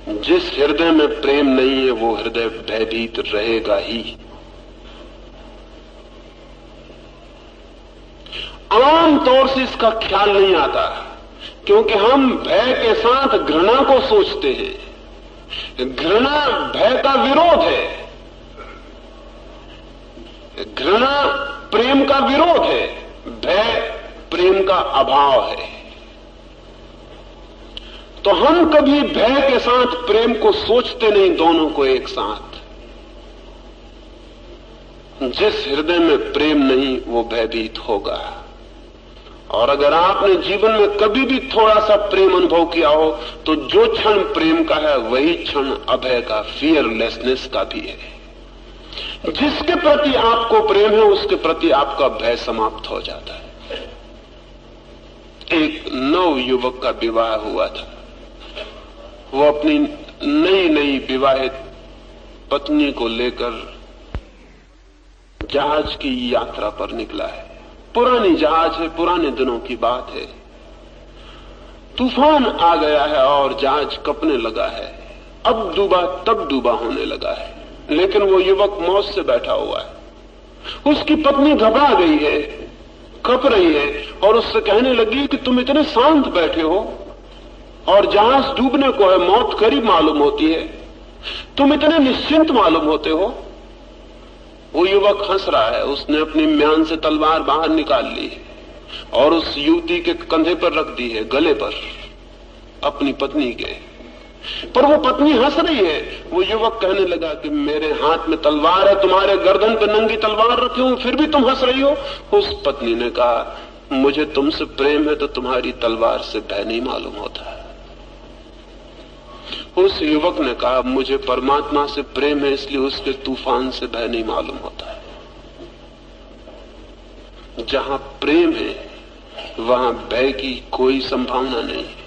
जिस हृदय में प्रेम नहीं है वो हृदय भयभीत रहेगा ही। आम तौर से इसका ख्याल नहीं आता क्योंकि हम भय के साथ घृणा को सोचते हैं। घृणा भय का विरोध है, घृणा प्रेम का विरोध है, भय प्रेम का अभाव है। तो हम कभी भय के साथ प्रेम को सोचते नहीं, दोनों को एक साथ। जिस हृदय में प्रेम नहीं वो भयभीत होगा। और अगर आपने जीवन में कभी भी थोड़ा सा प्रेम अनुभव किया हो तो जो क्षण प्रेम का है वही क्षण अभय का, फियरलेसनेस का भी है। जिसके प्रति आपको प्रेम है उसके प्रति आपका भय समाप्त हो जाता है। एक नव युवक का विवाह हुआ था। वो अपनी नई नई विवाहित पत्नी को लेकर जहाज की यात्रा पर निकला है। पुरानी जहाज है, पुराने दिनों की बात है। तूफान आ गया है और जहाज कपने लगा है। अब डूबा तब डूबा होने लगा है, लेकिन वो युवक मौज से बैठा हुआ है। उसकी पत्नी घबरा गई है, कप रही है और उससे कहने लगी कि तुम इतने शांत बैठे हो और जहाज डूबने को है, मौत करीब मालूम होती है, तुम इतने निश्चिंत मालूम होते हो। वो युवक हंस रहा है। उसने अपनी म्यान से तलवार बाहर निकाल ली और उस युवती के कंधे पर रख दी है, गले पर, अपनी पत्नी के। पर वो पत्नी हंस रही है। वो युवक कहने लगा कि मेरे हाथ में तलवार है, तुम्हारे गर्दन पे नंगी तलवार रखी हूं, फिर भी तुम हंस रही हो। उस पत्नी ने कहा, मुझे तुमसे प्रेम है तो तुम्हारी तलवार से भय नहीं मालूम होता है। उस युवक ने कहा, मुझे परमात्मा से प्रेम है इसलिए उसके तूफान से भय नहीं मालूम होता है। जहां प्रेम है वहां भय की कोई संभावना नहीं है।